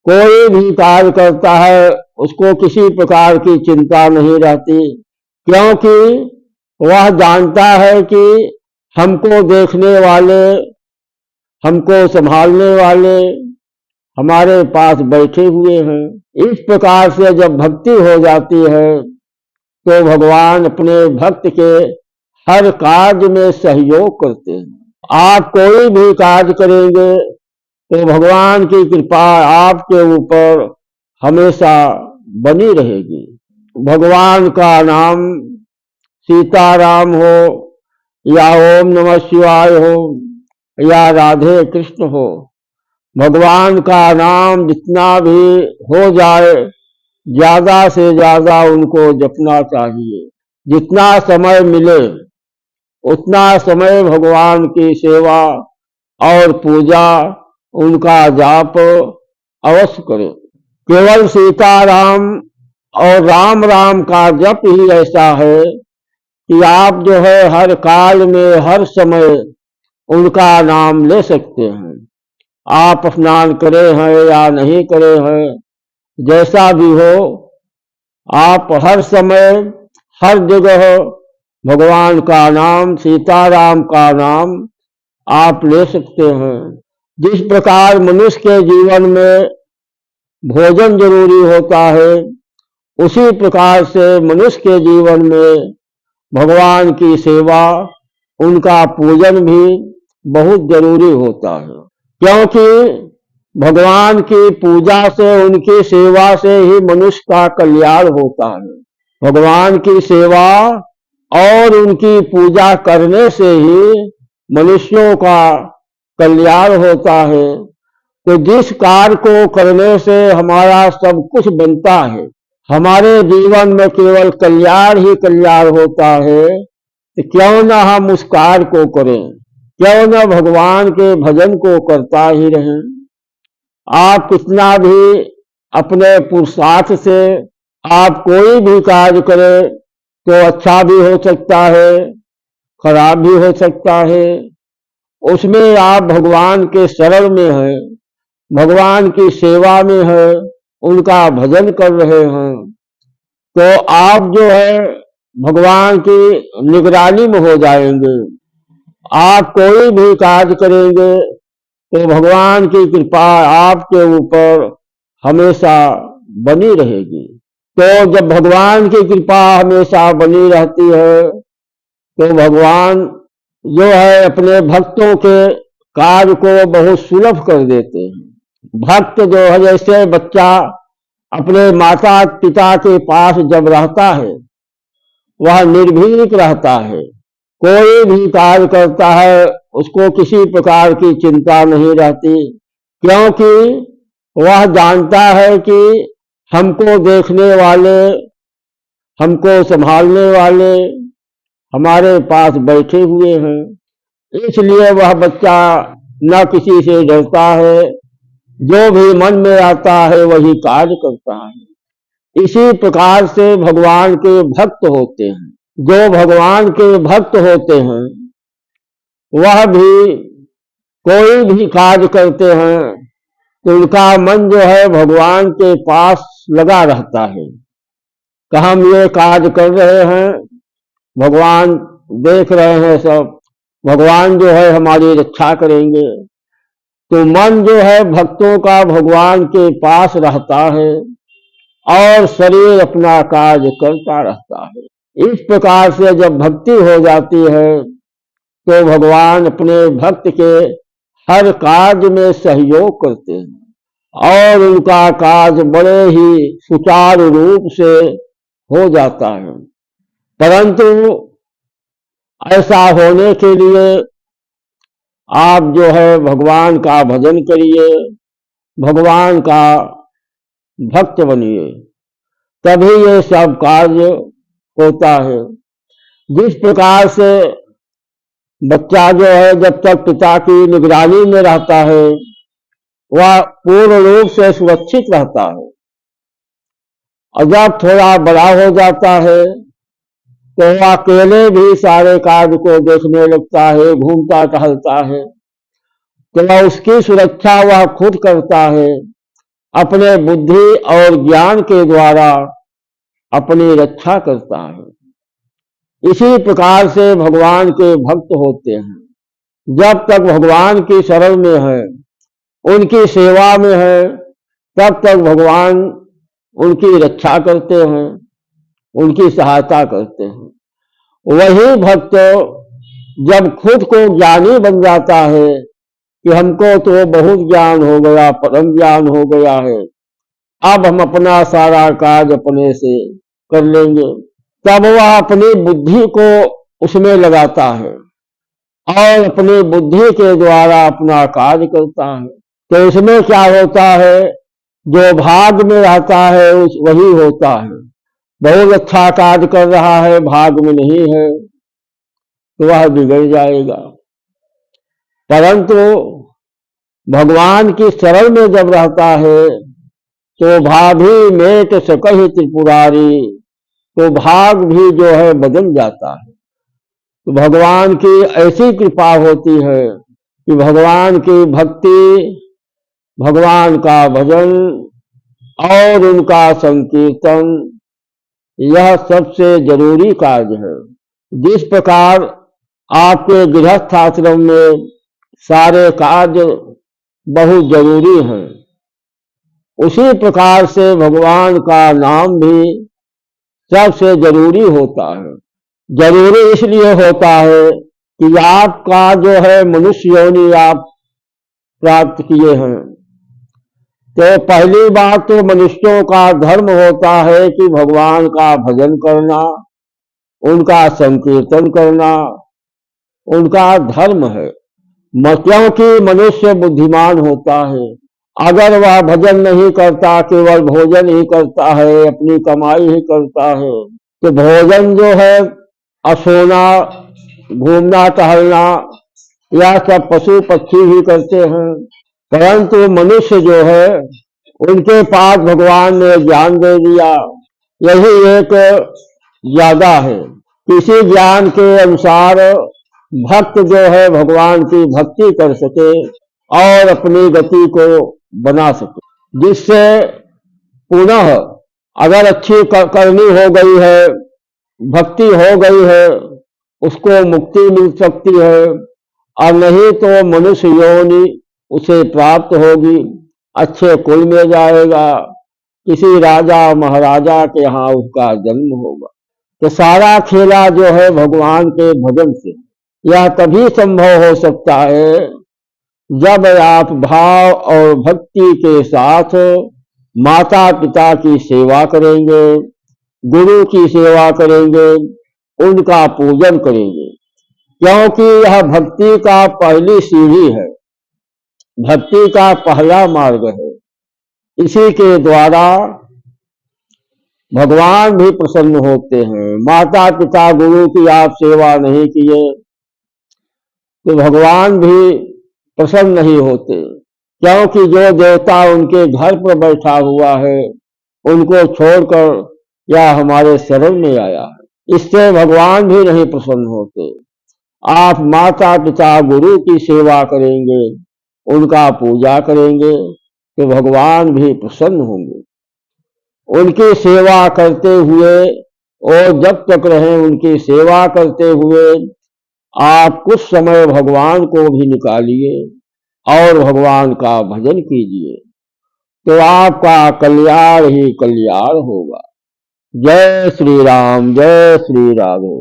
कोई भी कार्य करता है उसको किसी प्रकार की चिंता नहीं रहती, क्योंकि वह जानता है कि हमको देखने वाले, हमको संभालने वाले हमारे पास बैठे हुए हैं। इस प्रकार से जब भक्ति हो जाती है तो भगवान अपने भक्त के हर कार्य में सहयोग करते हैं। आप कोई भी कार्य करेंगे तो भगवान की कृपा आपके ऊपर हमेशा बनी रहेगी। भगवान का नाम सीताराम हो या ओम नमः शिवाय हो या राधे कृष्ण हो, भगवान का नाम जितना भी हो जाए ज्यादा से ज्यादा उनको जपना चाहिए। जितना समय मिले उतना समय भगवान की सेवा और पूजा, उनका जाप अवश्य करें। केवल सीताराम और राम राम का जप ही ऐसा है कि आप जो है हर काल में हर समय उनका नाम ले सकते हैं। आप स्नान करे हैं या नहीं करे हैं, जैसा भी हो, आप हर समय हर जगह भगवान का नाम, सीताराम का नाम आप ले सकते हैं। जिस प्रकार मनुष्य के जीवन में भोजन जरूरी होता है, उसी प्रकार से मनुष्य के जीवन में भगवान की सेवा, उनका पूजन भी बहुत जरूरी होता है, क्योंकि भगवान की पूजा से, उनकी सेवा से ही मनुष्य का कल्याण होता है। भगवान की सेवा और उनकी पूजा करने से ही मनुष्यों का कल्याण होता है। तो जिस कार्य को करने से हमारा सब कुछ बनता है, हमारे जीवन में केवल कल्याण ही कल्याण होता है, तो क्यों ना हम उस कार्य को करें, क्यों न भगवान के भजन को करता ही रहें। आप कितना भी अपने पुरुषार्थ से आप कोई भी कार्य करें तो अच्छा भी हो सकता है, खराब भी हो सकता है। उसमें आप भगवान के शरण में हैं, भगवान की सेवा में हैं, उनका भजन कर रहे हैं, तो आप जो है भगवान की निगरानी में हो जाएंगे। आप कोई भी कार्य करेंगे तो भगवान की कृपा आपके ऊपर हमेशा बनी रहेगी। तो जब भगवान की कृपा हमेशा बनी रहती है तो भगवान जो है अपने भक्तों के कार्य को बहुत सुलभ कर देते हैं। भक्त जो है, जैसे बच्चा अपने माता पिता के पास जब रहता है वह निर्भीक रहता है, कोई भी कार्य करता है उसको किसी प्रकार की चिंता नहीं रहती, क्योंकि वह जानता है कि हमको देखने वाले, हमको संभालने वाले हमारे पास बैठे हुए हैं। इसलिए वह बच्चा न किसी से डरता है, जो भी मन में आता है वही कार्य करता है। इसी प्रकार से भगवान के भक्त होते हैं। जो भगवान के भक्त होते हैं वह भी कोई भी कार्य करते हैं तो उनका मन जो है भगवान के पास लगा रहता है कि हम ये कार्य कर रहे हैं, भगवान देख रहे हैं सब, भगवान जो है हमारी रक्षा करेंगे। तो मन जो है भक्तों का भगवान के पास रहता है और शरीर अपना कार्य करता रहता है। इस प्रकार से जब भक्ति हो जाती है तो भगवान अपने भक्त के हर कार्य में सहयोग करते हैं और उनका कार्य बड़े ही सुचारू रूप से हो जाता है। परंतु ऐसा होने के लिए आप जो है भगवान का भजन करिए, भगवान का भक्त बनिए, तभी ये सब कार्य होता है। जिस प्रकार से बच्चा जो है जब तक पिता की निगरानी में रहता है वह पूर्ण रूप से सुरक्षित रहता है, और जब थोड़ा बड़ा हो जाता है तो वह अकेले भी सारे कार्य को देखने लगता है, घूमता टहलता है, तो वह उसकी सुरक्षा वह खुद करता है। अपने बुद्धि और ज्ञान के द्वारा अपनी रक्षा करता है। इसी प्रकार से भगवान के भक्त होते हैं। जब तक भगवान की शरण में है, उनकी सेवा में है, तब तक भगवान उनकी रक्षा करते हैं, उनकी सहायता करते हैं। वही भक्त जब खुद को ज्ञानी बन जाता है कि हमको तो बहुत ज्ञान हो गया, परम ज्ञान हो गया है, अब हम अपना सारा कार्य अपने से कर लेंगे, तब वह अपनी बुद्धि को उसमें लगाता है और अपनी बुद्धि के द्वारा अपना कार्य करता है। तो इसमें क्या होता है, जो भाग में रहता है वही होता है। बहुत अच्छा कार्य कर रहा है, भाग में नहीं है, तो वह बिगड़ जाएगा। परंतु भगवान की शरण में जब रहता है तो भाभी मेट सकहि त्रिपुरारी, तो भाग भी जो है बदल जाता है। तो भगवान की ऐसी कृपा होती है कि भगवान की भक्ति, भगवान का भजन और उनका संकीर्तन, यह सबसे जरूरी कार्य है। जिस प्रकार आपके गृहस्थ आश्रम में सारे कार्य बहुत जरूरी हैं, उसी प्रकार से भगवान का नाम भी सबसे जरूरी होता है। जरूरी इसलिए होता है कि आपका जो है मनुष्य योनि आप प्राप्त किए हैं, तो पहली बात तो मनुष्यों का धर्म होता है कि भगवान का भजन करना, उनका संकीर्तन करना उनका धर्म है। क्योंकि मनुष्य बुद्धिमान होता है। अगर वह भजन नहीं करता, केवल भोजन ही करता है, अपनी कमाई ही करता है, तो भोजन जो है सोना, घूमना टहलना, यह सब पशु पक्षी भी करते हैं। परंतु मनुष्य जो है, उनके पास भगवान ने ज्ञान दे दिया, यही एक ज्यादा है। किसी ज्ञान के अनुसार भक्त जो है भगवान की भक्ति कर सके और अपनी गति को बना सके, जिससे पुनः अगर अच्छी करनी हो गई है, भक्ति हो गई है, उसको मुक्ति मिल सकती है, और नहीं तो मनुष्य योनि उसे प्राप्त होगी, अच्छे कुल में जाएगा, किसी राजा महाराजा के यहाँ उसका जन्म होगा। तो सारा खेला जो है भगवान के भजन से, यह तभी संभव हो सकता है जब आप भाव और भक्ति के साथ माता पिता की सेवा करेंगे, गुरु की सेवा करेंगे, उनका पूजन करेंगे। क्योंकि यह भक्ति का पहली सीढ़ी है, भक्ति का पहला मार्ग है। इसी के द्वारा भगवान भी प्रसन्न होते हैं। माता पिता गुरु की आप सेवा नहीं किए तो भगवान भी प्रसन्न नहीं होते, क्योंकि जो देवता उनके घर पर बैठा हुआ है, उनको छोड़कर या हमारे शरण में आया है, इससे भगवान भी नहीं प्रसन्न होते। आप माता पिता गुरु की सेवा करेंगे, उनका पूजा करेंगे, तो भगवान भी प्रसन्न होंगे। उनकी सेवा करते हुए और जब तक रहें उनकी सेवा करते हुए आप कुछ समय भगवान को भी निकालिए और भगवान का भजन कीजिए, तो आपका कल्याण ही कल्याण होगा। जय श्री राम, जय श्री राधे।